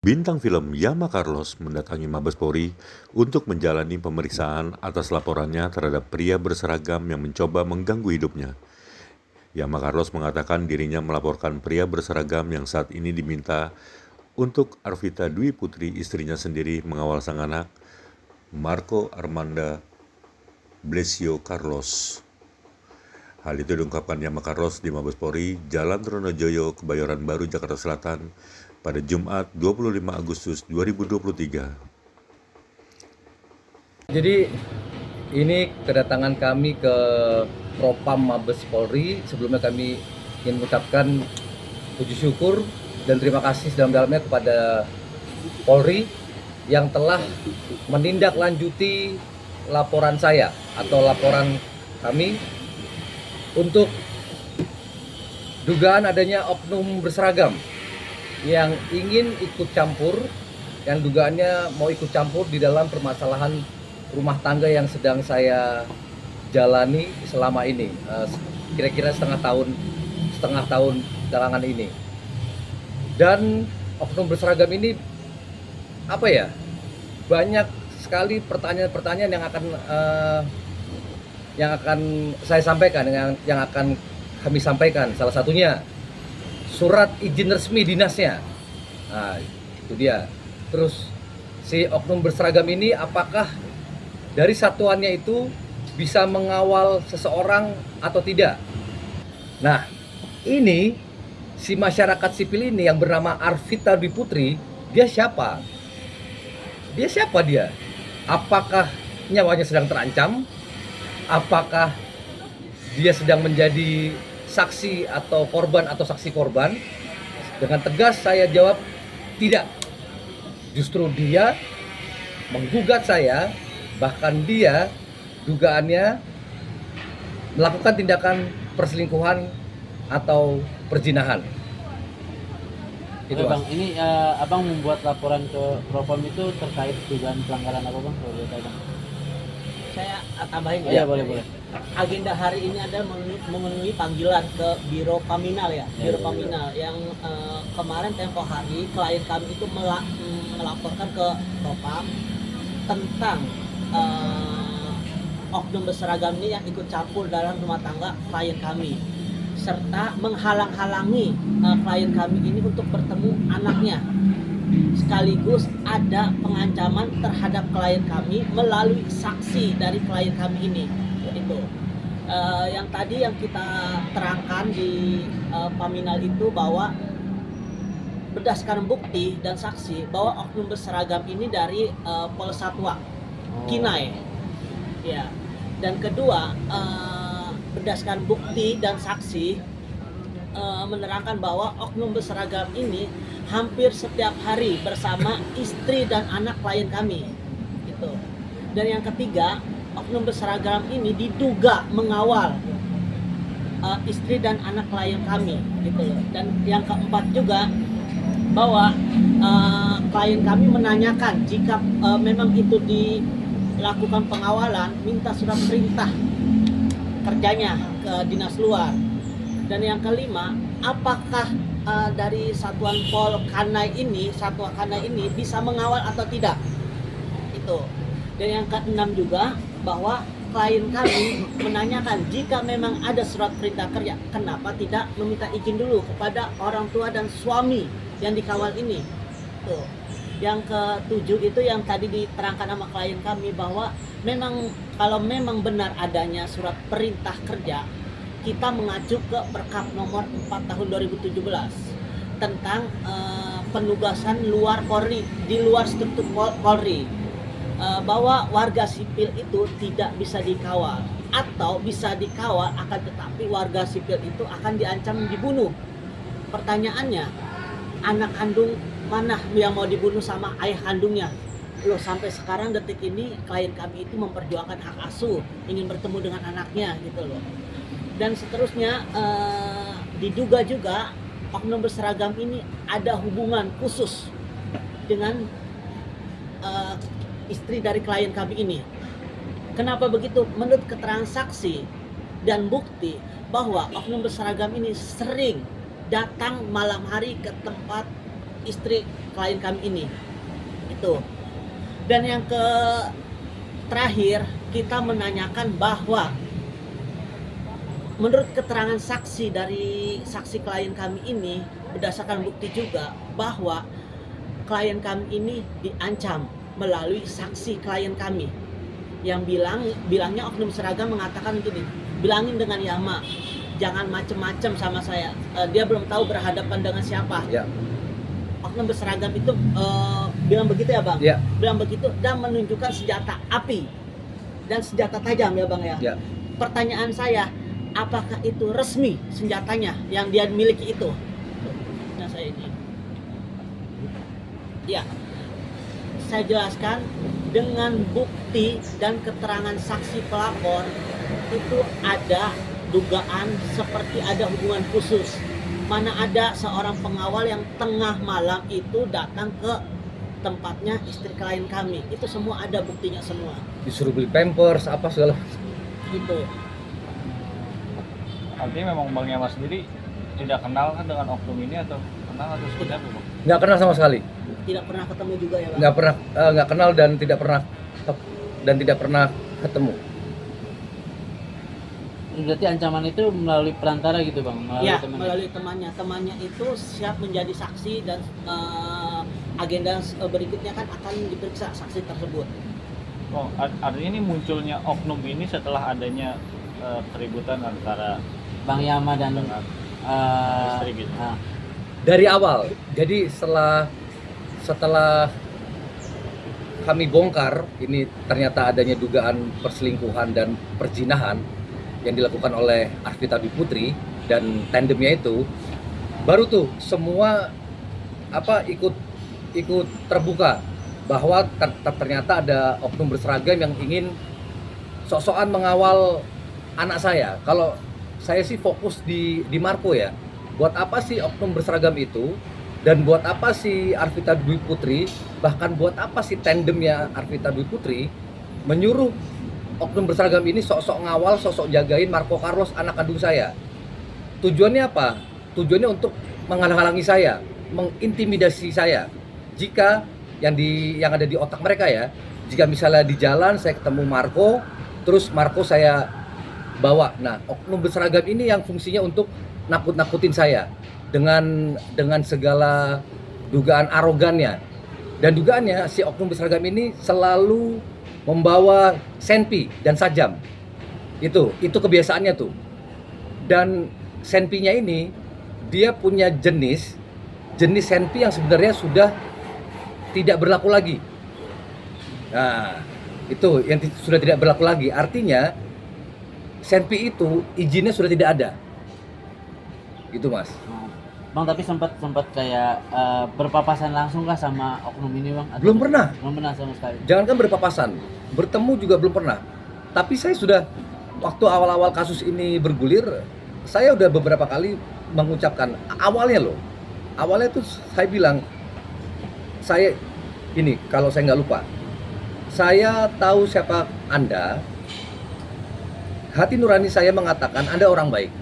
Bintang film Yama Carlos mendatangi Mabes Polri untuk menjalani pemeriksaan atas laporannya terhadap pria berseragam yang mencoba mengganggu hidupnya. Yama Carlos mengatakan dirinya melaporkan pria berseragam yang saat ini diminta untuk Arvita Dwi Putri, istrinya sendiri, mengawal sang anak, Marco Armanda Blesio Carlos. Hal itu diungkapkan Yama Carlos di Mabes Polri, Jalan Tronojoyo, Kebayoran Baru, Jakarta Selatan, pada Jumat 25 Agustus 2023. Jadi ini kedatangan kami ke Propam Mabes Polri. Sebelumnya kami ingin mengucapkan puji syukur dan terima kasih sedalam-dalamnya kepada Polri yang telah menindaklanjuti laporan saya atau laporan kami untuk dugaan adanya oknum berseragam yang ingin ikut campur, yang dugaannya mau ikut campur di dalam permasalahan rumah tangga yang sedang saya jalani selama ini, kira-kira setengah tahun belakangan ini. Dan oknum berseragam ini banyak sekali pertanyaan-pertanyaan yang akan saya sampaikan, yang akan kami sampaikan. Salah satunya surat izin resmi dinasnya. Nah, itu dia. Terus si oknum berseragam ini apakah dari satuannya itu bisa mengawal seseorang atau tidak? Nah, ini si masyarakat sipil ini yang bernama Arvita Dwi Putri, dia siapa? Dia? Apakah nyawanya sedang terancam? Apakah dia sedang menjadi saksi atau korban atau saksi korban? Dengan tegas saya jawab tidak. Justru dia menggugat saya, bahkan dia dugaannya melakukan tindakan perselingkuhan atau perzinahan. Itu Bang, ini Abang membuat laporan ke Propam itu terkait dugaan pelanggaran apa Bang? Kalau boleh tahu Bang. Saya tambahin Iya, boleh. Agenda hari ini ada memenuhi panggilan ke Biro Paminal ya, Biro Iya. Paminal yang kemarin tempo hari klien kami itu melaporkan ke Propam tentang oknum berseragam ini yang ikut campur dalam rumah tangga klien kami, serta menghalang-halangi klien kami ini untuk bertemu anaknya. Sekaligus ada pengancaman terhadap klien kami melalui saksi dari klien kami ini. Itu yang tadi yang kita terangkan di Paminal itu bahwa berdasarkan bukti dan saksi bahwa oknum berseragam ini dari Polres Satwa Kinai, ya. Dan kedua, berdasarkan bukti dan saksi menerangkan bahwa oknum berseragam ini hampir setiap hari bersama istri dan anak klien kami, gitu. Dan yang ketiga, oknum berseragam ini diduga mengawal istri dan anak klien kami, gitu loh. Dan yang keempat juga bahwa klien kami menanyakan jika memang itu dilakukan pengawalan, minta surat perintah kerjanya ke dinas luar. Dan yang kelima, apakah dari Satuan Pol Kanai ini, Satwa Kanai ini bisa mengawal atau tidak? Itu. Dan yang keenam juga bahwa klien kami menanyakan jika memang ada surat perintah kerja, kenapa tidak meminta izin dulu kepada orang tua dan suami yang dikawal ini? Tuh. Yang ketujuh itu yang tadi diterangkan sama klien kami bahwa memang kalau memang benar adanya surat perintah kerja, kita mengacu ke Perkap nomor 4 tahun 2017 tentang penugasan luar Polri, di luar struktur Polri, bahwa warga sipil itu tidak bisa dikawal atau bisa dikawal akan tetapi warga sipil itu akan diancam dibunuh. Pertanyaannya, anak kandung mana yang mau dibunuh sama ayah kandungnya? Loh, sampai sekarang detik ini klien kami itu memperjuangkan hak asuh, ingin bertemu dengan anaknya gitu loh. Dan seterusnya diduga juga oknum berseragam ini ada hubungan khusus dengan istri dari klien kami ini. Kenapa begitu? Menurut keterangan saksi dan bukti bahwa oknum berseragam ini sering datang malam hari ke tempat istri klien kami ini. Itu. Dan yang terakhir, kita menanyakan bahwa menurut keterangan saksi dari saksi klien kami ini, berdasarkan bukti juga bahwa klien kami ini diancam melalui saksi klien kami yang bilangnya oknum seragam mengatakan gini, bilangin dengan Yama jangan macem-macem sama saya. Dia belum tahu berhadapan dengan siapa. Ya. Oknum berseragam itu bilang begitu ya bang? Ya. Bilang begitu dan menunjukkan senjata api dan senjata tajam ya bang ya. Ya. Pertanyaan saya, apakah itu resmi senjatanya yang dia miliki itu? Nah saya ini. Ya, saya jelaskan dengan bukti dan keterangan saksi pelapor itu ada dugaan seperti ada hubungan khusus. Mana ada seorang pengawal yang tengah malam itu datang ke tempatnya istri klien kami. Itu semua ada buktinya semua. Disuruh beli pampers apa segala. Gitu. Artinya memang Bang Yama sendiri tidak kenal kan dengan oknum ini atau kenal atau seperti apa Bang? Nggak kenal sama sekali. Tidak pernah ketemu juga ya bang? Nggak kenal dan tidak pernah ketemu. Berarti ancaman itu melalui perantara gitu bang? Melalui Ya, temannya? melalui temannya. Temannya itu siap menjadi saksi dan agenda berikutnya kan akan diperiksa saksi tersebut. Oh, artinya ini munculnya oknum ini setelah adanya keributan antara Bang Yama dan dengan istri gitu. nah, Dari awal. Jadi setelah kami bongkar ini ternyata adanya dugaan perselingkuhan dan perzinahan yang dilakukan oleh Arvita Dwi Putri dan tandemnya itu, baru tuh semua ikut terbuka bahwa ternyata ada oknum berseragam yang ingin sok-sokan mengawal anak saya. Kalau saya sih fokus di Marco ya. Buat apa sih oknum berseragam itu? Dan buat apa sih Arvita Dwi Putri? Bahkan buat apa sih tandemnya Arvita Dwi Putri menyuruh oknum berseragam ini sok-sok ngawal, sok-sok jagain Marco Carlos anak kandung saya? Tujuannya apa? Tujuannya untuk menghalang-halangi saya, mengintimidasi saya. Jika yang ada di otak mereka ya, jika misalnya di jalan saya ketemu Marco, terus Marco saya bawa. Nah, oknum berseragam ini yang fungsinya untuk nakut-nakutin saya dengan segala dugaan arogannya. Dan dugaannya si oknum berseragam ini selalu membawa senpi dan sajam. Itu kebiasaannya tuh. Dan senpinya ini dia punya jenis senpi yang sebenarnya sudah tidak berlaku lagi. Nah, itu yang sudah tidak berlaku lagi. Artinya senpi itu izinnya sudah tidak ada. Gitu Mas. Bang, tapi sempat kayak berpapasan langsung kah sama oknum ini bang? Atau Belum pernah. Belum pernah sama sekali. Jangankan berpapasan, bertemu juga belum pernah. Tapi saya sudah, waktu awal-awal kasus ini bergulir, saya udah beberapa kali mengucapkan awalnya tuh saya bilang, saya ini kalau saya nggak lupa, saya tahu siapa Anda. Hati nurani saya mengatakan Anda orang baik.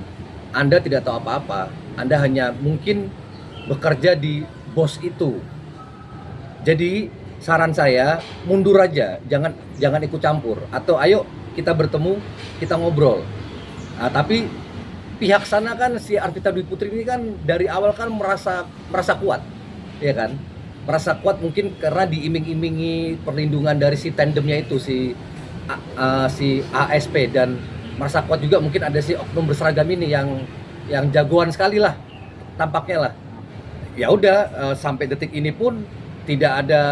Anda tidak tahu apa-apa. Anda hanya mungkin bekerja di bos itu. Jadi saran saya mundur aja, jangan ikut campur. Atau ayo kita bertemu, kita ngobrol. Nah, tapi pihak sana kan si Arvita Dwi Putri ini kan dari awal kan merasa kuat, ya kan? Merasa kuat mungkin karena diiming-imingi perlindungan dari si tandemnya itu si ASP, dan merasa kuat juga mungkin ada si oknum berseragam ini yang jagoan sekali lah tampaknya lah. Ya udah, sampai detik ini pun tidak ada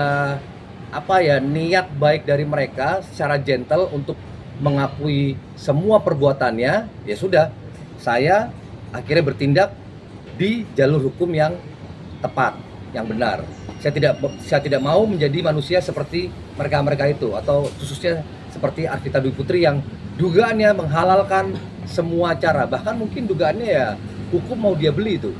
niat baik dari mereka secara gentle untuk mengakui semua perbuatannya. Ya sudah, saya akhirnya bertindak di jalur hukum yang tepat, yang benar. Saya tidak mau menjadi manusia seperti mereka itu, atau khususnya seperti Arvita Dwi Putri yang dugaannya menghalalkan semua cara, bahkan mungkin dugaannya ya hukum mau dia beli itu.